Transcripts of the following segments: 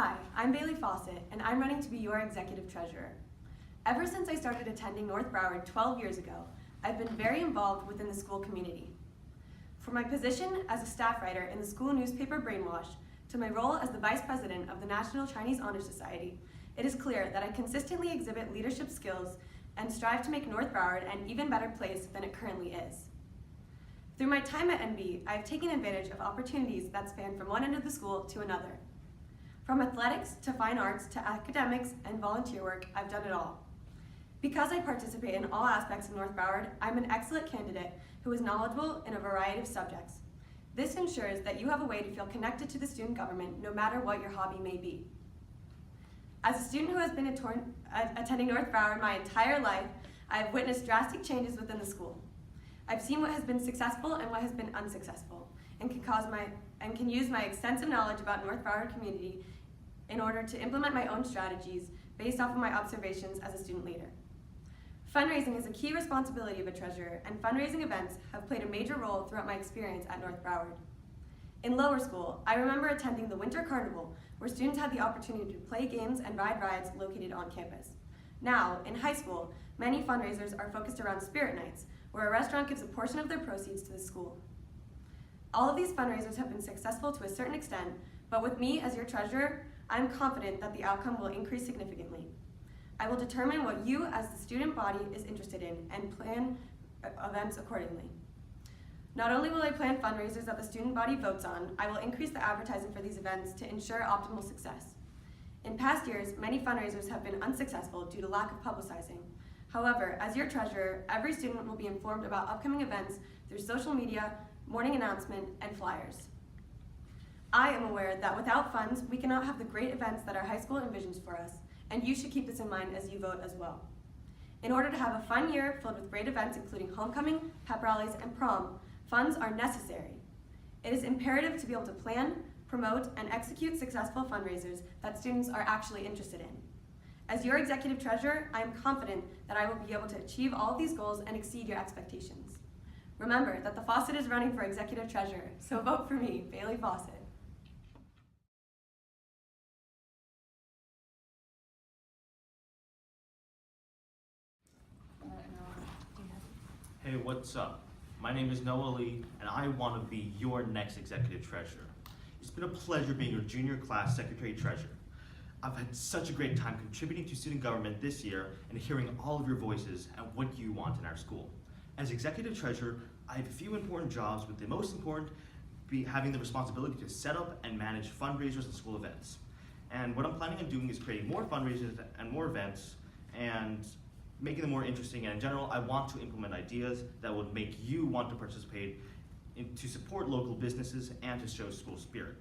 Hi, I'm Bailey Fawcett, and I'm running to be your Executive Treasurer. Ever since I started attending North Broward 12 years ago, I've been very involved within the school community. From my position as a staff writer in the school newspaper Brainwash to my role as the Vice President of the National Chinese Honor Society, it is clear that I consistently exhibit leadership skills and strive to make North Broward an even better place than it currently is. Through my time at NB, I've taken advantage of opportunities that span from one end of the school to another. From athletics to fine arts to academics and volunteer work, I've done it all. Because I participate in all aspects of North Broward, I'm an excellent candidate who is knowledgeable in a variety of subjects. This ensures that you have a way to feel connected to the student government no matter what your hobby may be. As a student who has been attending North Broward my entire life, I have witnessed drastic changes within the school. I've seen what has been successful and what has been unsuccessful, and can use my extensive knowledge about North Broward community in order to implement my own strategies based off of my observations as a student leader. Fundraising is a key responsibility of a treasurer, and fundraising events have played a major role throughout my experience at North Broward. In lower school, I remember attending the Winter Carnival, where students had the opportunity to play games and ride rides located on campus. Now, in high school, many fundraisers are focused around Spirit Nights, where a restaurant gives a portion of their proceeds to the school. All of these fundraisers have been successful to a certain extent, but with me as your treasurer, I'm confident that the outcome will increase significantly. I will determine what you as the student body is interested in and plan events accordingly. Not only will I plan fundraisers that the student body votes on, I will increase the advertising for these events to ensure optimal success. In past years, many fundraisers have been unsuccessful due to lack of publicizing. However, as your treasurer, every student will be informed about upcoming events through social media, morning announcement, and flyers. I am aware that without funds, we cannot have the great events that our high school envisions for us, and you should keep this in mind as you vote as well. In order to have a fun year filled with great events including homecoming, pep rallies, and prom, funds are necessary. It is imperative to be able to plan, promote, and execute successful fundraisers that students are actually interested in. As your executive treasurer, I am confident that I will be able to achieve all of these goals and exceed your expectations. Remember that the Fawcett is running for executive treasurer, so vote for me, Bailey Fawcett. Hey, what's up? My name is Noah Lee, and I want to be your next executive treasurer. It's been a pleasure being your junior class secretary treasurer. I've had such a great time contributing to student government this year and hearing all of your voices and what you want in our school. As executive treasurer, I have a few important jobs, with the most important be having the responsibility to set up and manage fundraisers and school events. And what I'm planning on doing is creating more fundraisers and more events and making them more interesting. And in general, I want to implement ideas that would make you want to participate to support local businesses and to show school spirit.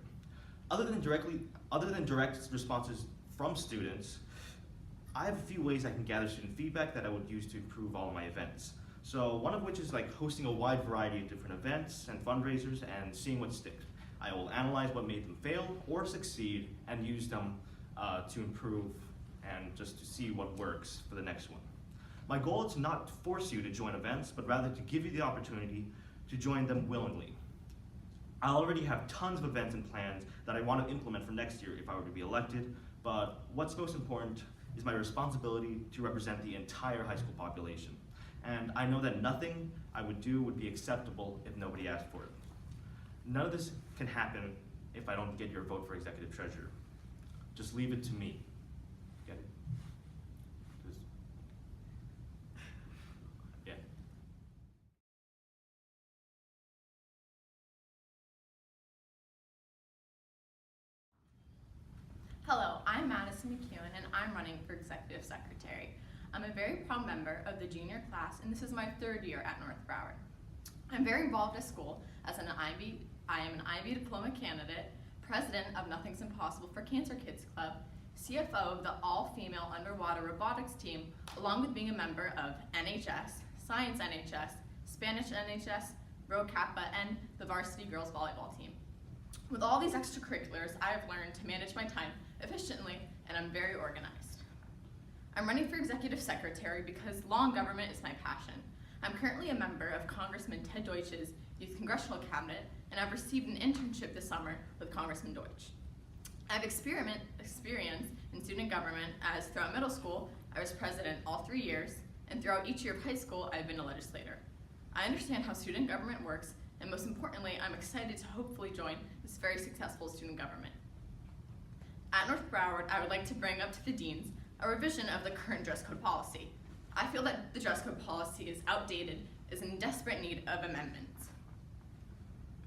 Other than direct responses from students, I have a few ways I can gather student feedback that I would use to improve all of my events. So one of which is like hosting a wide variety of different events and fundraisers and seeing what sticks. I will analyze what made them fail or succeed and use them to improve and just to see what works for the next one. My goal is not to force you to join events, but rather to give you the opportunity to join them willingly. I already have tons of events and plans that I want to implement for next year if I were to be elected, but what's most important is my responsibility to represent the entire high school population. And I know that nothing I would do would be acceptable if nobody asked for it. None of this can happen if I don't get your vote for executive treasurer. Just leave it to me. Get it? Yeah. Hello, I'm Madison McEwen, and I'm running for executive secretary. I'm a very proud member of the junior class, and this is my third year at North Broward. I'm very involved at school as I am an IB diploma candidate, president of Nothing's Impossible for Cancer Kids Club, CFO of the all-female underwater robotics team, along with being a member of NHS, Science NHS, Spanish NHS, Rho Kappa, and the varsity girls volleyball team. With all these extracurriculars, I have learned to manage my time efficiently, and I'm very organized. I'm running for executive secretary because law and government is my passion. I'm currently a member of Congressman Ted Deutsch's Youth Congressional Cabinet, and I've received an internship this summer with Congressman Deutsch. I I have experience in student government, as throughout middle school, I was president all 3 years, and throughout each year of high school, I've been a legislator. I understand how student government works, and most importantly, I'm excited to hopefully join this very successful student government. At North Broward, I would like to bring up to the deans a revision of the current dress code policy. I feel that the dress code policy is outdated, is in desperate need of amendments.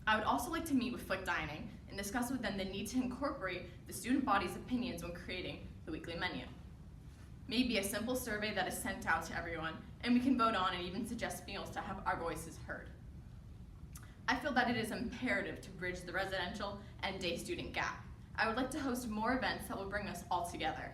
I would also like to meet with Flick Dining and discuss with them the need to incorporate the student body's opinions when creating the weekly menu. Maybe a simple survey that is sent out to everyone, and we can vote on and even suggest meals to have our voices heard. I feel that it is imperative to bridge the residential and day student gap. I would like to host more events that will bring us all together.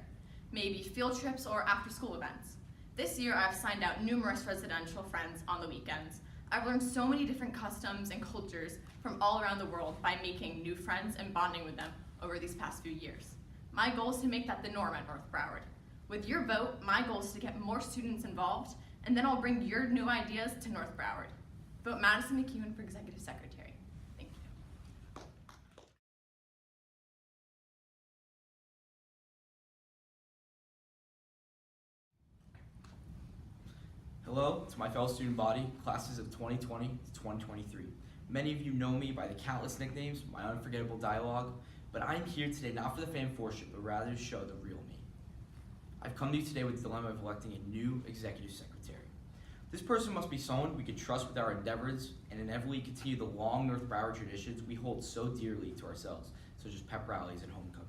Maybe field trips or after-school events. This year, I've signed out numerous residential friends on the weekends. I've learned so many different customs and cultures from all around the world by making new friends and bonding with them over these past few years. My goal is to make that the norm at North Broward. With your vote, my goal is to get more students involved, and then I'll bring your new ideas to North Broward. Vote Madison McEwen for Executive Secretary. Thank you. Hello to my fellow student body, classes of 2020 to 2023. Many of you know me by the countless nicknames, my unforgettable dialogue, but I am here today not for the fame and fortune, but rather to show the real me. I've come to you today with the dilemma of electing a new executive secretary. This person must be someone we can trust with our endeavors and inevitably continue the long North Broward traditions we hold so dearly to ourselves, such as pep rallies and homecoming.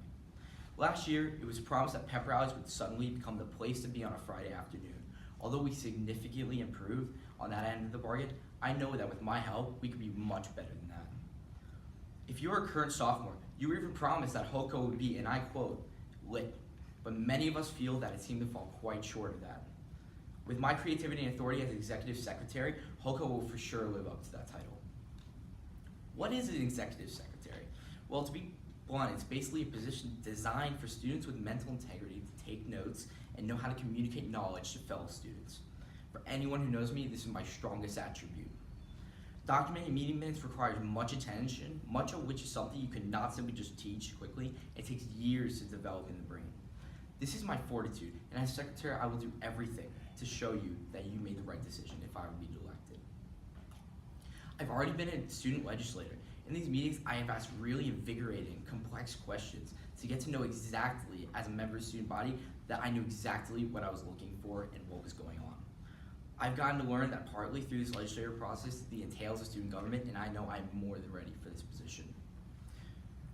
Last year, it was promised that pep rallies would suddenly become the place to be on a Friday afternoon. Although we significantly improved on that end of the bargain, I know that with my help, we could be much better than that. If you're a current sophomore, you were even promised that HOCO would be, and I quote, lit. But many of us feel that it seemed to fall quite short of that. With my creativity and authority as executive secretary, HOCO will for sure live up to that title. What is an executive secretary? Well, to be blunt, it's basically a position designed for students with mental integrity to take notes and know how to communicate knowledge to fellow students. For anyone who knows me, this is my strongest attribute. Documenting meeting minutes requires much attention, much of which is something you cannot simply just teach quickly. It takes years to develop in the brain. This is my fortitude, and as secretary, I will do everything to show you that you made the right decision if I were to be elected. I've already been a student legislator. In these meetings, I have asked really invigorating, complex questions to get to know exactly, as a member of the student body, that I knew exactly what I was looking for and what was going on. I've gotten to learn that partly through this legislative process, the entails of student government, and I know I'm more than ready for this position.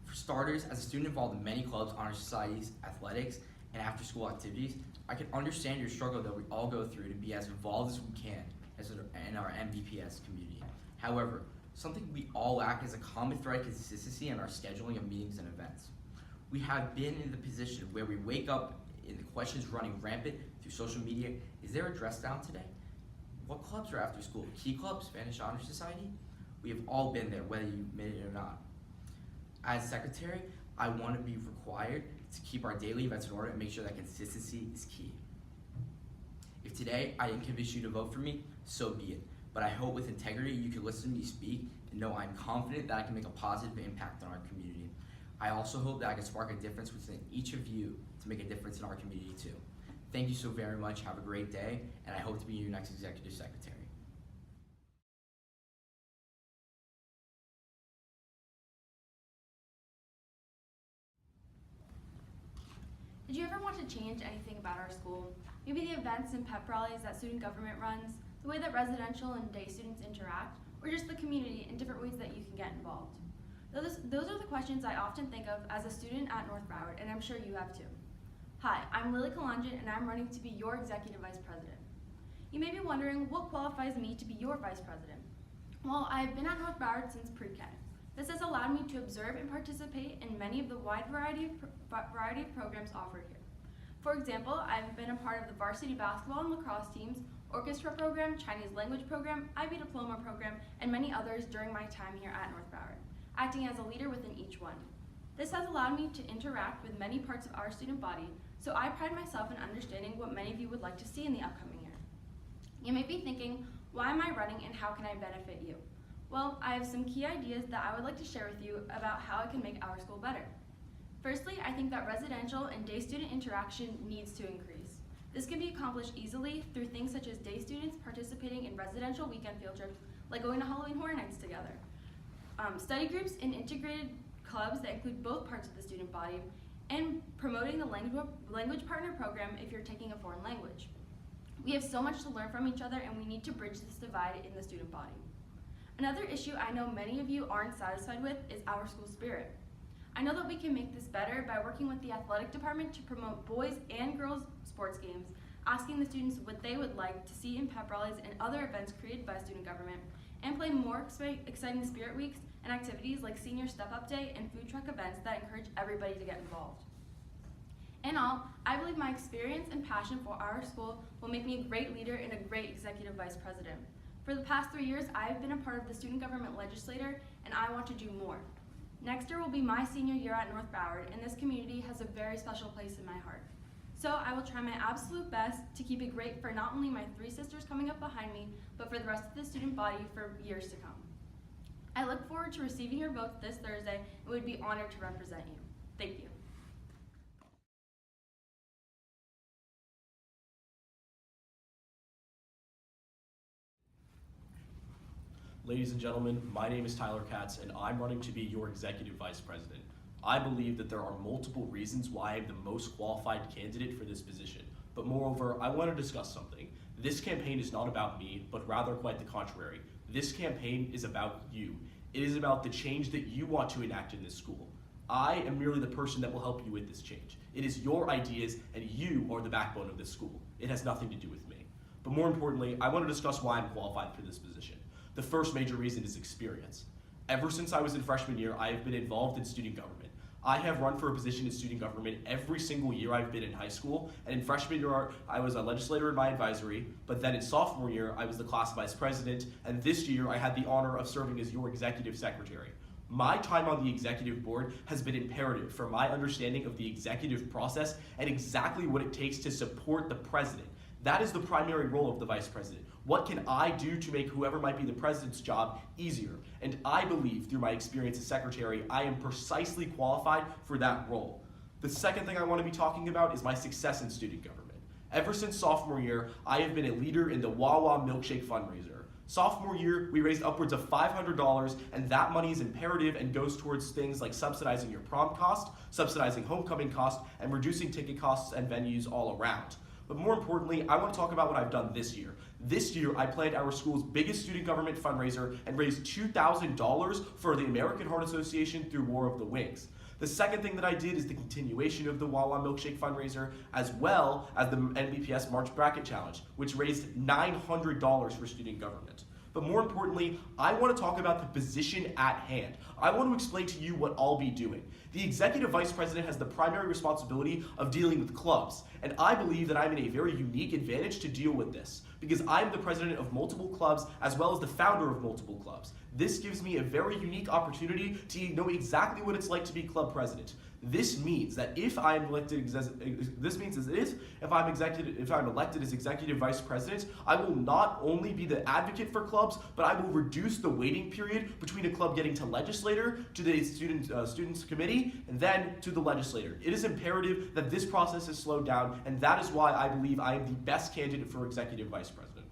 For starters, as a student involved in many clubs, honor societies, athletics, and after-school activities, I can understand your struggle that we all go through to be as involved as we can in our MVPS community. However, something we all lack is a common thread of consistency in our scheduling of meetings and events. We have been in the position where we wake up in the questions running rampant through social media. Is there a dress down today? What clubs are after school? Key Club, Spanish Honor Society? We have all been there, whether you admit it or not. As secretary, I want to be required to keep our daily events in order and make sure that consistency is key. If today I didn't convince you to vote for me, so be it. But I hope with integrity you can listen to me speak and know I'm confident that I can make a positive impact on our community. I also hope that I can spark a difference within each of you to make a difference in our community too. Thank you so very much, have a great day, and I hope to be your next executive secretary. Did you ever want to change anything about our school? Maybe the events and pep rallies that student government runs, the way that residential and day students interact, or just the community and different ways that you can get involved? Those are the questions I often think of as a student at North Broward, and I'm sure you have too. Hi, I'm Kalandjian, and I'm running to be your Executive Vice President. You may be wondering what qualifies me to be your Vice President. Well, I've been at North Broward since pre-K. This has allowed me to observe and participate in many of the wide variety of programs offered here. For example, I've been a part of the varsity basketball and lacrosse teams, orchestra program, Chinese language program, IB diploma program, and many others during my time here at North Broward, acting as a leader within each one. This has allowed me to interact with many parts of our student body, so I pride myself in understanding what many of you would like to see in the upcoming year. You may be thinking, why am I running and how can I benefit you? Well, I have some key ideas that I would like to share with you about how I can make our school better. Firstly, I think that residential and day student interaction needs to increase. This can be accomplished easily through things such as day students participating in residential weekend field trips, like going to Halloween Horror Nights together. Study groups and integrated clubs that include both parts of the student body, and promoting the language partner program if you're taking a foreign language. We have so much to learn from each other, and we need to bridge this divide in the student body. Another issue I know many of you aren't satisfied with is our school spirit. I know that we can make this better by working with the athletic department to promote boys and girls sports games, asking the students what they would like to see in pep rallies and other events created by student government, and plan more exciting spirit weeks and activities like Senior Step Up Day and food truck events that encourage everybody to get involved. In all, I believe my experience and passion for our school will make me a great leader and a great executive vice president. For the past 3 years, I have been a part of the student government legislature, and I want to do more. Next year will be my senior year at North Broward, and this community has a very special place in my heart. So I will try my absolute best to keep it great for not only my 3 sisters coming up behind me, but for the rest of the student body for years to come. I look forward to receiving your votes this Thursday and would be honored to represent you. Thank you. Ladies and gentlemen, my name is Tyler Katz, and I'm running to be your executive vice president. I believe that there are multiple reasons why I'm the most qualified candidate for this position, but moreover, I want to discuss something. This campaign is not about me, but rather quite the contrary. This campaign is about you. It is about the change that you want to enact in this school. I am merely the person that will help you with this change. It is your ideas, and you are the backbone of this school. It has nothing to do with me. But more importantly, I want to discuss why I'm qualified for this position. The first major reason is experience. Ever since I was in freshman year, I have been involved in student government. I have run for a position in student government every single year I've been in high school, and in freshman year I was a legislator in my advisory, but then in sophomore year I was the class vice president, and this year I had the honor of serving as your executive secretary. My time on the executive board has been imperative for my understanding of the executive process and exactly what it takes to support the president. That is the primary role of the vice president. What can I do to make whoever might be the president's job easier? And I believe through my experience as secretary, I am precisely qualified for that role. The second thing I want to be talking about is my success in student government. Ever since sophomore year, I have been a leader in the Wawa Milkshake fundraiser. Sophomore year, we raised upwards of $500, and that money is imperative and goes towards things like subsidizing your prom cost, subsidizing homecoming cost, and reducing ticket costs and venues all around. But more importantly, I want to talk about what I've done this year. This year, I planned our school's biggest student government fundraiser and raised $2,000 for the American Heart Association through War of the Wings. The second thing that I did is the continuation of the Wawa Milkshake fundraiser, as well as the NBPS March Bracket Challenge, which raised $900 for student government. But more importantly, I want to talk about the position at hand. I want to explain to you what I'll be doing. The executive vice president has the primary responsibility of dealing with clubs, and I believe that I'm in a very unique advantage to deal with this, because I'm the president of multiple clubs as well as the founder of multiple clubs. This gives me a very unique opportunity to know exactly what it's like to be club president. This means that if I'm elected, if I'm elected as executive vice president, I will not only be the advocate for clubs, but I will reduce the waiting period between a club getting to legislator, to the students committee, and then to the legislator. It is imperative that this process is slowed down, and that is why I believe I am the best candidate for executive vice president.